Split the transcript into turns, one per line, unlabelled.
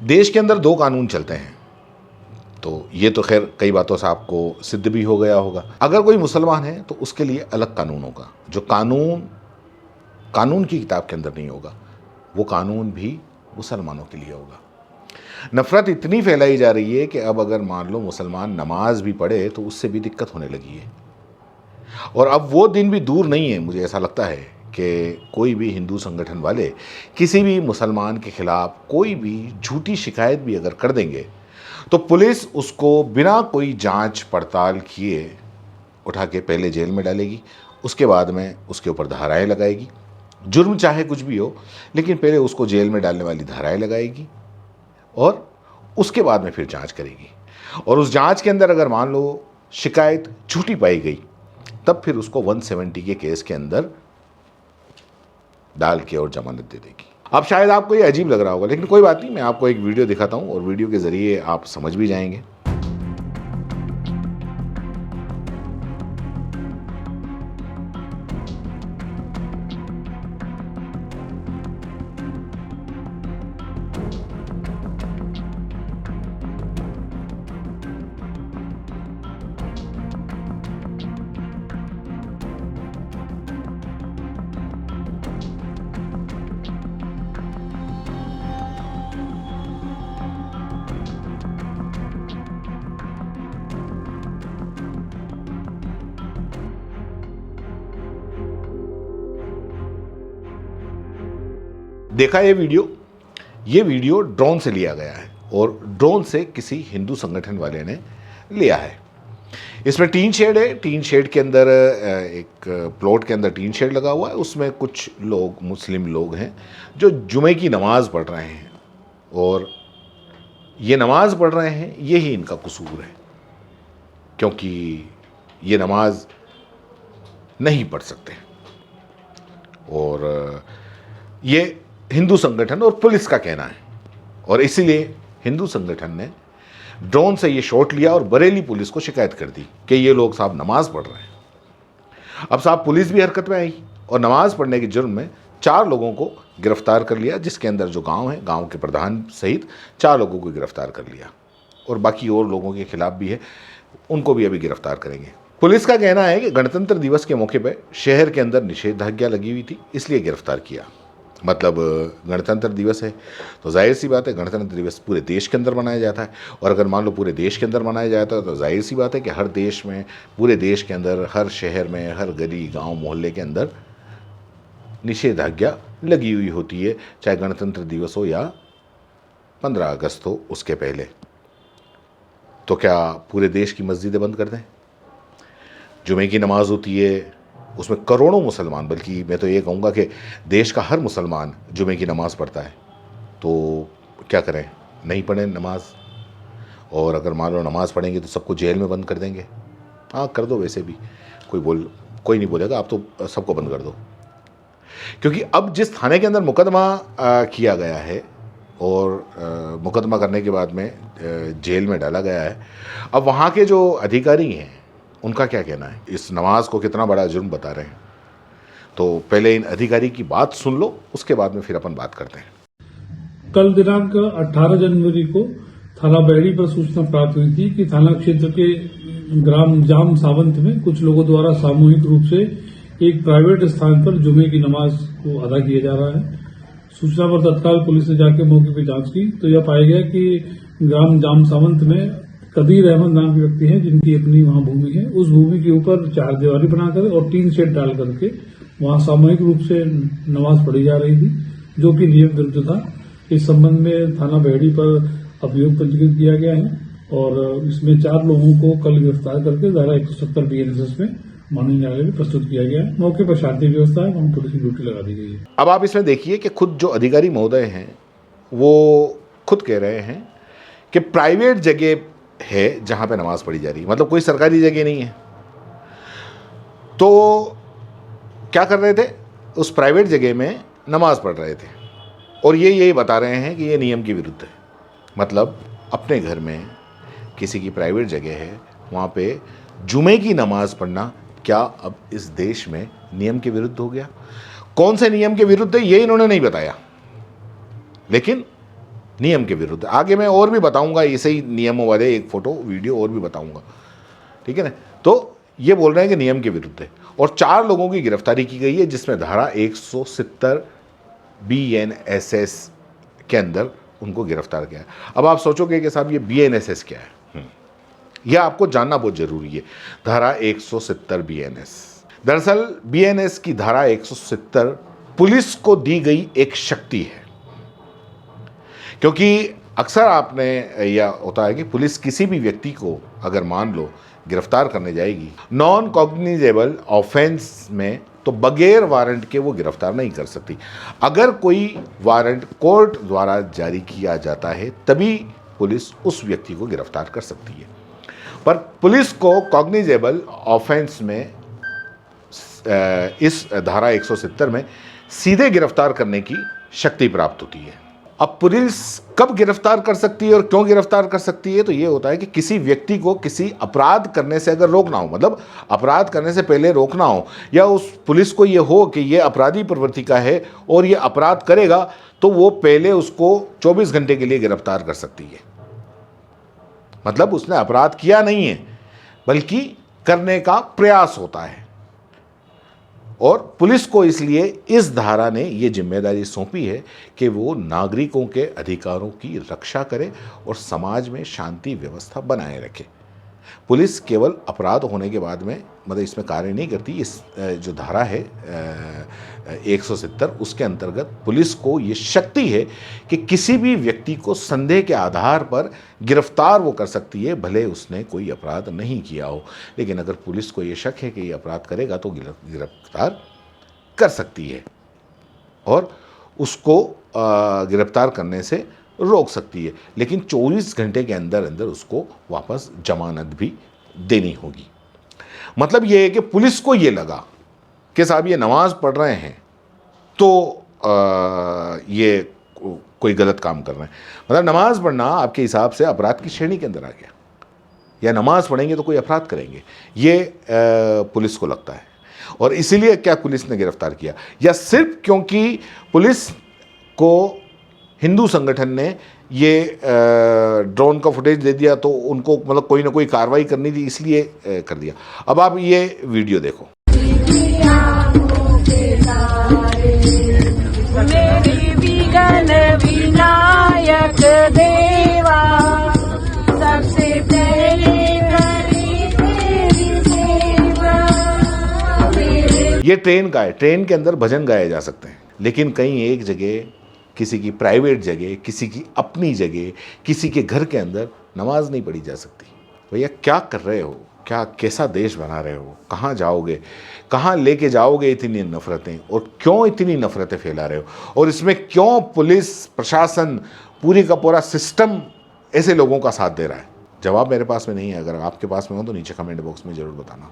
देश के अंदर दो कानून चलते हैं, तो ये तो खैर कई बातों से आपको सिद्ध भी हो गया होगा। अगर कोई मुसलमान है तो उसके लिए अलग कानून होगा, जो कानून कानून की किताब के अंदर नहीं होगा, वो कानून भी मुसलमानों के लिए होगा। नफरत इतनी फैलाई जा रही है कि अब अगर मान लो मुसलमान नमाज भी पढ़े तो उससे भी दिक्कत होने लगी है। और अब वो दिन भी दूर नहीं है, मुझे ऐसा लगता है कि कोई भी हिंदू संगठन वाले किसी भी मुसलमान के खिलाफ कोई भी झूठी शिकायत भी अगर कर देंगे तो पुलिस उसको बिना कोई जांच पड़ताल किए उठा के पहले जेल में डालेगी, उसके बाद में उसके ऊपर धाराएं लगाएगी। जुर्म चाहे कुछ भी हो, लेकिन पहले उसको जेल में डालने वाली धाराएं लगाएगी और उसके बाद में फिर जांच करेगी। और उस जांच के अंदर अगर मान लो शिकायत झूठी पाई गई, तब फिर उसको 170 के केस के अंदर डाल के और जमानत दे देगी। अब शायद आपको ये अजीब लग रहा होगा, लेकिन कोई बात नहीं, मैं आपको एक वीडियो दिखाता हूं और वीडियो के जरिए आप समझ भी जाएंगे। देखा ये वीडियो ड्रोन से लिया गया है और ड्रोन से किसी हिंदू संगठन वाले ने लिया है। इसमें टीन शेड है, टीन शेड के अंदर एक प्लॉट के अंदर टीन शेड लगा हुआ है, उसमें कुछ लोग मुस्लिम लोग हैं जो जुमे की नमाज पढ़ रहे हैं और ये नमाज पढ़ रहे हैं, यही इनका कसूर है, क्योंकि ये नमाज नहीं पढ़ सकते। और ये हिंदू संगठन और पुलिस का कहना है, और इसीलिए हिंदू संगठन ने ड्रोन से ये शॉट लिया और बरेली पुलिस को शिकायत कर दी कि ये लोग साहब नमाज पढ़ रहे हैं। अब साहब पुलिस भी हरकत में आई और नमाज पढ़ने के जुर्म में 4 लोगों को गिरफ्तार कर लिया, जिसके अंदर जो गांव है, गांव के प्रधान सहित 4 लोगों को गिरफ्तार कर लिया और बाकी और लोगों के खिलाफ भी है, उनको भी अभी गिरफ्तार करेंगे। पुलिस का कहना है कि गणतंत्र दिवस के मौके पर शहर के अंदर निषेधाज्ञा लगी हुई थी, इसलिए गिरफ्तार किया। मतलब गणतंत्र दिवस है तो जाहिर सी बात है गणतंत्र दिवस पूरे देश के अंदर मनाया जाता है, और अगर मान लो पूरे देश के अंदर मनाया जाता है तो जाहिर सी बात है कि हर देश में, पूरे देश के अंदर, हर शहर में, हर गली गांव मोहल्ले के अंदर निषेधाज्ञा लगी हुई होती है, चाहे गणतंत्र दिवस हो या 15 अगस्त हो उसके पहले। तो क्या पूरे देश की मस्जिदें बंद कर दें? जुमे की नमाज होती है, उसमें करोड़ों मुसलमान, बल्कि मैं तो ये कहूँगा कि देश का हर मुसलमान जुमे की नमाज़ पढ़ता है, तो क्या करें, नहीं पढ़ें नमाज? और अगर मान लो नमाज़ पढ़ेंगे तो सबको जेल में बंद कर देंगे। हाँ कर दो, वैसे भी कोई नहीं बोलेगा, आप तो सबको बंद कर दो, क्योंकि अब जिस थाने के अंदर मुकदमा किया गया है और मुकदमा करने के बाद में जेल में डाला गया है, अब वहाँ के जो अधिकारी हैं उनका क्या कहना है, इस नमाज को कितना बड़ा जुर्म बता रहे हैं। तो पहले इन अधिकारी की बात सुन लो, उसके बाद में फिर अपन बात करते हैं।
कल दिनांक 18 जनवरी को थाना बहरी पर सूचना प्राप्त हुई थी कि थाना क्षेत्र के ग्राम जाम सावंत में कुछ लोगों द्वारा सामूहिक रूप से एक प्राइवेट स्थान पर जुमे की नमाज को अदा किया जा रहा है। सूचना पर तत्काल पुलिस ने जाकर मौके पर जांच की तो यह पाया गया कि ग्राम जाम सावंत में कदीर अहमद नाम के व्यक्ति हैं, जिनकी अपनी वहां भूमि है। उस भूमि के ऊपर 4 दीवारी बनाकर और 3 शेड डाल करके वहां सामूहिक रूप से नमाज पढ़ी जा रही थी, जो कि नियम विरुद्ध था। इस संबंध में थाना बहरी पर अभियोग पंजीकृत किया गया है और इसमें 4 लोगों को कल गिरफ्तार करके धारा 170 BNSS में माननीय न्यायालय में प्रस्तुत किया गया है। मौके पर शांति व्यवस्था है, वहां पुलिस की ड्यूटी लगा दी गई है।
अब आप इसमें देखिए कि खुद जो अधिकारी महोदय हैं वो खुद कह रहे हैं कि प्राइवेट जगह है जहां पे नमाज पढ़ी जा रही है, मतलब कोई सरकारी जगह नहीं है। तो क्या कर रहे थे, उस प्राइवेट जगह में नमाज पढ़ रहे थे और ये बता रहे हैं कि ये नियम के विरुद्ध है। मतलब अपने घर में किसी की प्राइवेट जगह है, वहां पे जुमे की नमाज पढ़ना क्या अब इस देश में नियम के विरुद्ध हो गया? कौन से नियम के विरुद्ध है ये इन्होंने नहीं बताया, लेकिन नियम के विरुद्ध। आगे मैं और भी बताऊंगा ऐसे ही नियमों वाले एक फोटो वीडियो और भी बताऊंगा, ठीक है ना। तो ये बोल रहे हैं कि नियम के विरुद्ध है। और 4 लोगों की गिरफ्तारी की गई है, जिसमें धारा 170 BNSS के अंदर उनको गिरफ्तार किया है। अब आप सोचोगे कि साहब ये BNSS क्या है, यह आपको जानना बहुत जरूरी है। धारा 170 BNS, दरअसल BNS की धारा 170 पुलिस को दी गई एक शक्ति है। क्योंकि अक्सर आपने यह होता है कि पुलिस किसी भी व्यक्ति को अगर मान लो गिरफ्तार करने जाएगी नॉन कॉग्निजेबल ऑफेंस में, तो बगैर वारंट के वो गिरफ्तार नहीं कर सकती। अगर कोई वारंट कोर्ट द्वारा जारी किया जाता है तभी पुलिस उस व्यक्ति को गिरफ्तार कर सकती है। पर पुलिस को कॉग्निजेबल ऑफेंस में इस धारा 170 में सीधे गिरफ्तार करने की शक्ति प्राप्त होती है। अब पुलिस कब गिरफ्तार कर सकती है और क्यों गिरफ्तार कर सकती है, तो ये होता है कि किसी व्यक्ति को किसी अपराध करने से अगर रोकना हो, मतलब अपराध करने से पहले रोकना हो, या उस पुलिस को ये हो कि ये अपराधी प्रवृत्ति का है और ये अपराध करेगा, तो वो पहले उसको 24 घंटे के लिए गिरफ्तार कर सकती है। मतलब उसने अपराध किया नहीं है बल्कि करने का प्रयास होता है। और पुलिस को इसलिए इस धारा ने ये जिम्मेदारी सौंपी है कि वो नागरिकों के अधिकारों की रक्षा करे और समाज में शांति व्यवस्था बनाए रखे। पुलिस केवल अपराध होने के बाद में मतलब इसमें कार्य नहीं करती। इस जो धारा है 170 उसके अंतर्गत पुलिस को ये शक्ति है कि किसी भी व्यक्ति को संदेह के आधार पर गिरफ्तार वो कर सकती है, भले उसने कोई अपराध नहीं किया हो। लेकिन अगर पुलिस को ये शक है कि ये अपराध करेगा तो गिरफ्तार कर सकती है और उसको गिरफ्तार करने से रोक सकती है। लेकिन 24 घंटे के अंदर अंदर उसको वापस जमानत भी देनी होगी। मतलब ये है कि पुलिस को ये लगा कि साहब ये नमाज पढ़ रहे हैं तो ये कोई गलत काम कर रहे हैं। मतलब नमाज पढ़ना आपके हिसाब से अपराध की श्रेणी के अंदर आ गया, या नमाज पढ़ेंगे तो कोई अपराध करेंगे, ये पुलिस को लगता है। और इसीलिए क्या पुलिस ने गिरफ्तार किया, या सिर्फ क्योंकि पुलिस को हिंदू संगठन ने ये ड्रोन का फुटेज दे दिया तो उनको मतलब कोई ना कोई कार्रवाई करनी थी, इसलिए कर दिया। अब आप ये वीडियो देखो।
मेरी विघ्न विनायक देवा, सबसे पहले करी तेरी सेवा।
ये ट्रेन का है, ट्रेन के अंदर भजन गाए जा सकते हैं, लेकिन कहीं एक जगह, किसी की प्राइवेट जगह, किसी की अपनी जगह, किसी के घर के अंदर नमाज नहीं पढ़ी जा सकती। भैया क्या कर रहे हो, क्या कैसा देश बना रहे हो, कहाँ जाओगे, कहाँ लेके जाओगे इतनी नफरतें, और क्यों इतनी नफरतें फैला रहे हो, और इसमें क्यों पुलिस प्रशासन पूरी का पूरा सिस्टम ऐसे लोगों का साथ दे रहा है। जवाब मेरे पास में नहीं है, अगर आपके पास में हो तो नीचे कमेंट बॉक्स में ज़रूर बताना।